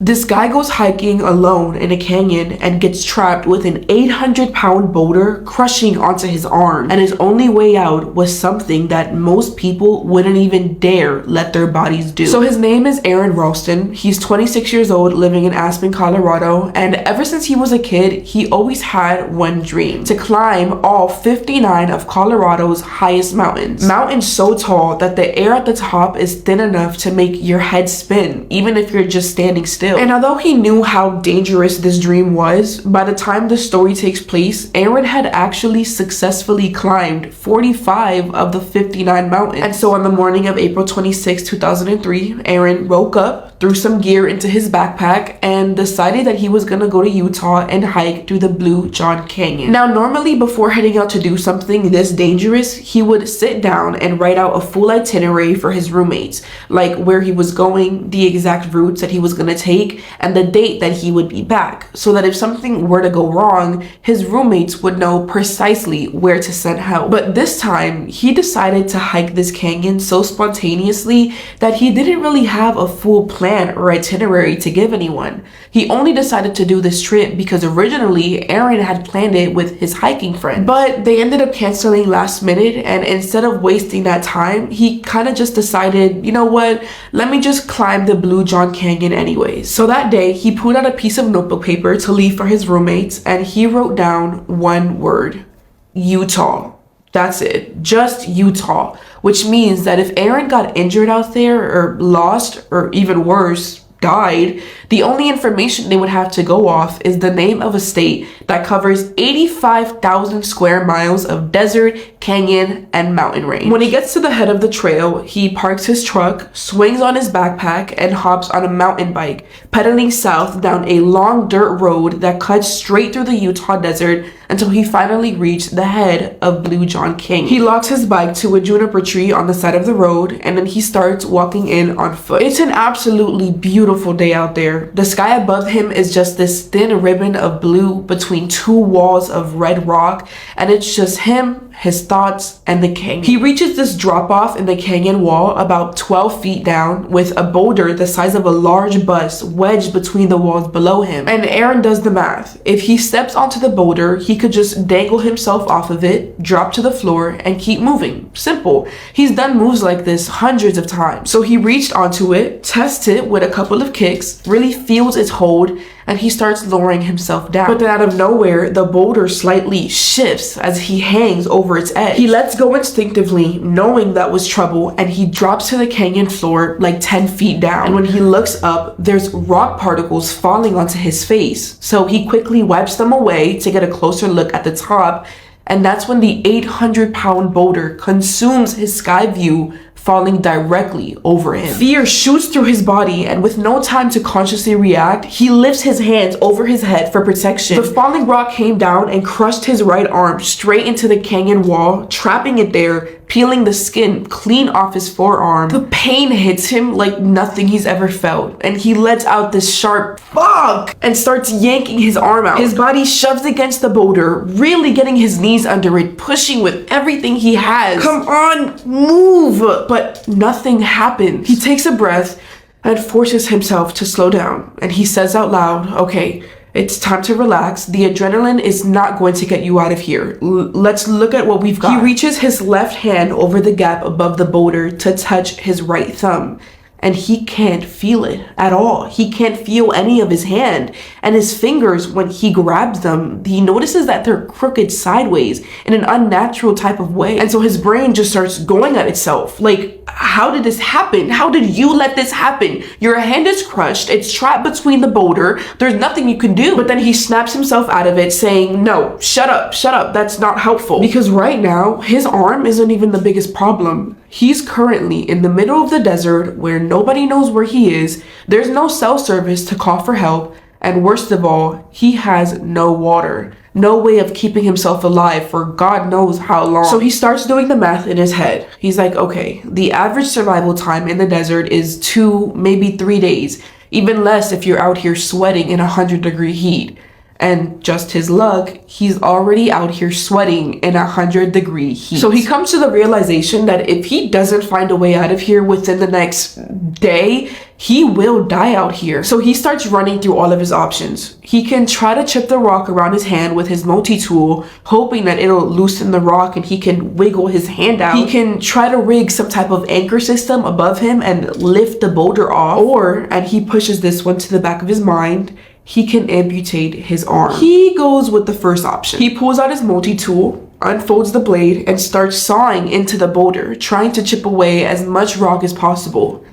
This guy goes hiking alone in a canyon and gets trapped with an 800-pound boulder crushing onto his arm, and his only way out was something that most people wouldn't even dare let their bodies do. So his name is Aron Ralston. He's 26 years old, living in Aspen, Colorado, and ever since he was a kid, he always had one dream: to climb all 59 of Colorado's highest mountains. Mountains so tall that the air at the top is thin enough to make your head spin, even if you're just standing still. And although he knew how dangerous this dream was, by the time the story takes place, Aron had actually successfully climbed 45 of the 59 mountains. And so on the morning of April 26, 2003, Aron woke up, threw some gear into his backpack, and decided that he was gonna go to Utah and hike through the Blue John Canyon. Now, normally before heading out to do something this dangerous, he would sit down and write out a full itinerary for his roommates, like where he was going, the exact routes that he was gonna take, and the date that he would be back, so that if something were to go wrong, his roommates would know precisely where to send help. But this time, he decided to hike this canyon so spontaneously that he didn't really have a full plan or itinerary to give anyone. He only decided to do this trip because originally Aron had planned it with his hiking friend, but they ended up canceling last minute, and instead of wasting that time, he kind of just decided, you know what, let me just climb the Blue John Canyon anyways. So that day, he pulled out a piece of notebook paper to leave for his roommates, and he wrote down one word: Utah. That's it, just Utah, which means that if Aron got injured out there, or lost, or even worse, died, the only information they would have to go off is the name of a state that covers 85,000 square miles of desert, canyon, and mountain range. When he gets to the head of the trail, he parks his truck, swings on his backpack, and hops on a mountain bike, pedaling south down a long dirt road that cuts straight through the Utah desert until he finally reached the head of Blue John Canyon. He locks his bike to a juniper tree on the side of the road, and then he starts walking in on foot. It's an absolutely beautiful day out there. The sky above him is just this thin ribbon of blue between two walls of red rock, and it's just him, his thoughts, and the canyon. He reaches this drop off in the canyon wall about 12 feet down, with a boulder the size of a large bus wedged between the walls below him. And Aron does the math. If he steps onto the boulder, he could just dangle himself off of it, drop to the floor, and keep moving. Simple. He's done moves like this hundreds of times. So he reached onto it, tests it with a couple of kicks, really feels its hold, and he starts lowering himself down. But then out of nowhere, the boulder slightly shifts as he hangs over its edge. He lets go instinctively, knowing that was trouble, and he drops to the canyon floor like 10 feet down. And when he looks up, there's rock particles falling onto his face. So he quickly wipes them away to get a closer look at the top, and that's when the 800-pound boulder consumes his sky view, falling directly over him. Fear shoots through his body, and with no time to consciously react, he lifts his hands over his head for protection. The falling rock came down and crushed his right arm straight into the canyon wall, trapping it there, peeling the skin clean off his forearm. The pain hits him like nothing he's ever felt, and he lets out this sharp fuck and starts yanking his arm out. His body shoves against the boulder, really getting his knees under it, pushing with everything he has. Come on, move! But nothing happens. He takes a breath and forces himself to slow down, and he says out loud, okay, it's time to relax. The adrenaline is not going to get you out of here. Let's look at what we've got. He reaches his left hand over the gap above the boulder to touch his right thumb, and he can't feel it at all. He can't feel any of his hand, and his fingers, when he grabs them, he notices that they're crooked sideways in an unnatural type of way. And so his brain just starts going at itself. Like, how did this happen? How did you let this happen? Your hand is crushed. It's trapped between the boulder. There's nothing you can do. But then he snaps himself out of it, saying, no, shut up. That's not helpful. Because right now, his arm isn't even the biggest problem. He's currently in the middle of the desert where nobody knows where he is. There's no cell service to call for help. And worst of all, he has no water. No way of keeping himself alive for God knows how long. So he starts doing the math in his head. He's like, okay, the average survival time in the desert is 2, maybe 3 days. Even less if you're out here sweating in 100-degree heat. And just his luck, he's already out here sweating in 100-degree heat. So he comes to the realization that if he doesn't find a way out of here within the next day, he will die out here. So he starts running through all of his options. He can try to chip the rock around his hand with his multi-tool, hoping that it'll loosen the rock and he can wiggle his hand out. He can try to rig some type of anchor system above him and lift the boulder off. Or, and he pushes this one to the back of his mind, he can amputate his arm. He goes with the first option. He pulls out his multi-tool, unfolds the blade, and starts sawing into the boulder, trying to chip away as much rock as possible.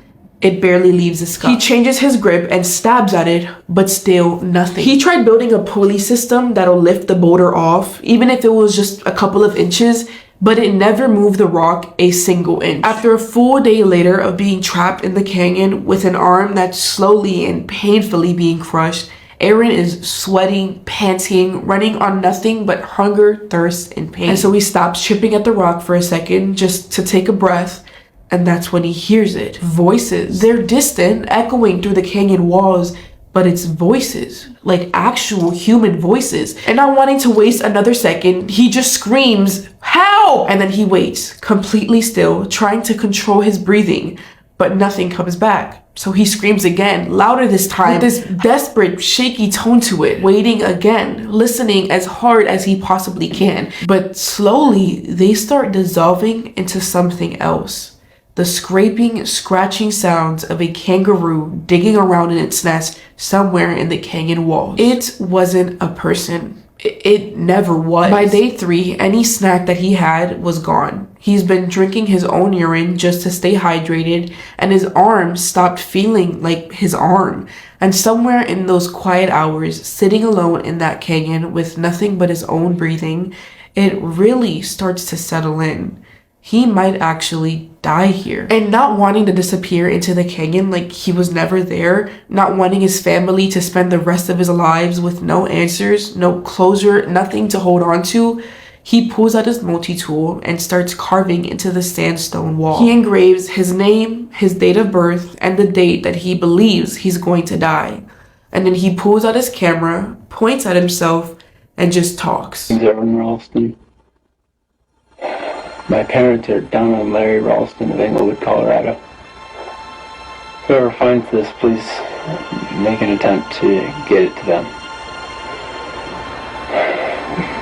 It barely leaves his scuff. He changes his grip and stabs at it, but still nothing. He tried building a pulley system that'll lift the boulder off, even if it was just a couple of inches, but it never moved the rock a single inch. After a full day later of being trapped in the canyon with an arm that's slowly and painfully being crushed, Aron is sweating, panting, running on nothing but hunger, thirst, and pain. And so he stops chipping at the rock for a second just to take a breath. And that's when he hears it. Voices. They're distant, echoing through the canyon walls, but it's voices, like actual human voices. And not wanting to waste another second, he just screams, "Help!" And then he waits, completely still, trying to control his breathing, but nothing comes back. So he screams again, louder this time, with this desperate, shaky tone to it, waiting again, listening as hard as he possibly can. But slowly, they start dissolving into something else. The scraping, scratching sounds of a kangaroo digging around in its nest somewhere in the canyon walls. It wasn't a person. It never was. By day 3, any snack that he had was gone. He's been drinking his own urine just to stay hydrated, and his arm stopped feeling like his arm. And somewhere in those quiet hours, sitting alone in that canyon with nothing but his own breathing, it really starts to settle in. He might actually die here. And not wanting to disappear into the canyon like he was never there, not wanting his family to spend the rest of his lives with no answers, no closure, nothing to hold on to, he pulls out his multi-tool and starts carving into the sandstone wall. He engraves his name, his date of birth, and the date that he believes he's going to die. And then he pulls out his camera, points at himself, and just talks. Aron Ralston. My parents are Donna and Larry Ralston of Englewood, Colorado. Whoever finds this, please make an attempt to get it to them.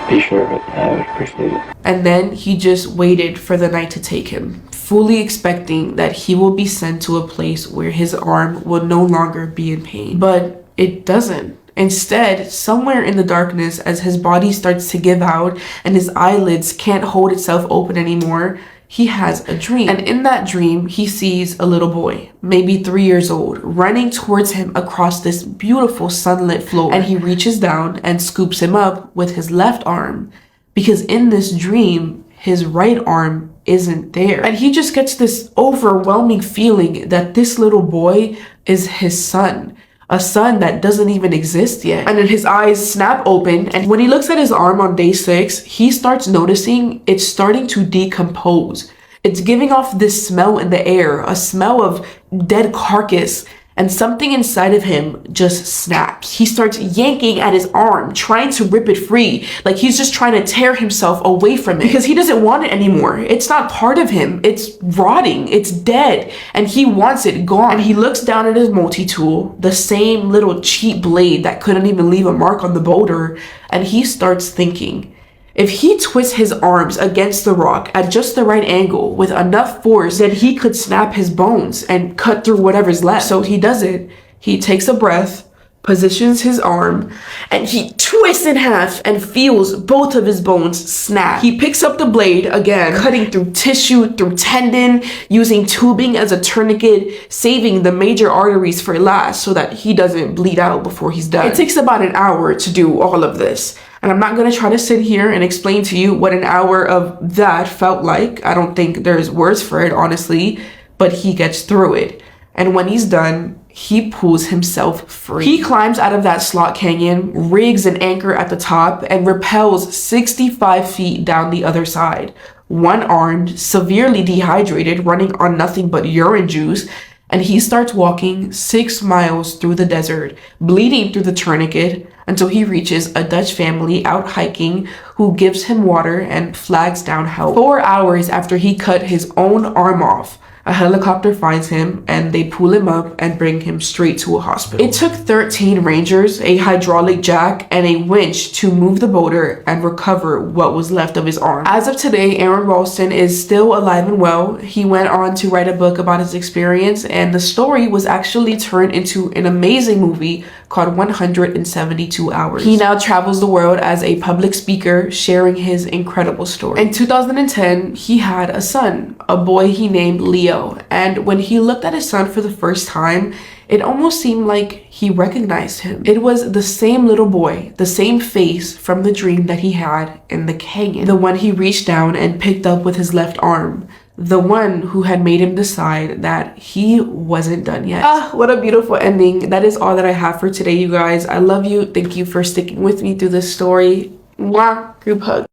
Be sure of it. I would appreciate it. And then he just waited for the night to take him, fully expecting that he will be sent to a place where his arm will no longer be in pain. But it doesn't. Instead, somewhere in the darkness, as his body starts to give out and his eyelids can't hold itself open anymore, he has a dream. And in that dream, he sees a little boy, maybe 3 years old, running towards him across this beautiful sunlit floor. And he reaches down and scoops him up with his left arm, because in this dream, his right arm isn't there. And he just gets this overwhelming feeling that this little boy is his son. A son that doesn't even exist yet. And then his eyes snap open, and when he looks at his arm on day 6, he starts noticing it's starting to decompose. It's giving off this smell in the air, a smell of dead carcass, and something inside of him just snaps. He starts yanking at his arm, trying to rip it free, like he's just trying to tear himself away from it, because he doesn't want it anymore. It's not part of him. It's rotting. It's dead, and he wants it gone. And he looks down at his multi-tool, the same little cheap blade that couldn't even leave a mark on the boulder, and he starts thinking, if he twists his arms against the rock at just the right angle with enough force, then he could snap his bones and cut through whatever's left. So he does it. He takes a breath, positions his arm, and he twists in half and feels both of his bones snap. He picks up the blade again, cutting through tissue, through tendon, using tubing as a tourniquet, saving the major arteries for last so that he doesn't bleed out before he's done. It takes about an hour to do all of this. And I'm not going to try to sit here and explain to you what an hour of that felt like. I don't think there's words for it, honestly, but he gets through it. And when he's done, he pulls himself free. He climbs out of that slot canyon, rigs an anchor at the top, and rappels 65 feet down the other side. One-armed, severely dehydrated, running on nothing but urine juice, and he starts walking 6 miles through the desert, bleeding through the tourniquet, until he reaches a Dutch family out hiking who gives him water and flags down help. 4 hours after he cut his own arm off, A helicopter finds him and they pull him up and bring him straight to a hospital. It took 13 rangers, a hydraulic jack, and a winch to move the boulder and recover what was left of his arm. As of today, Aron Ralston is still alive and well. He went on to write a book about his experience, and the story was actually turned into an amazing movie called 172 Hours. He now travels the world as a public speaker, sharing his incredible story. In 2010, he had a son, a boy he named Leo, and when he looked at his son for the first time, it almost seemed like he recognized him. It was the same little boy, the same face from the dream that he had in the canyon, the one he reached down and picked up with his left arm, the one who had made him decide that he wasn't done yet. What a beautiful ending. That is all that I have for today, you guys. I love you. Thank you for sticking with me through this story. Mwah. Group hug.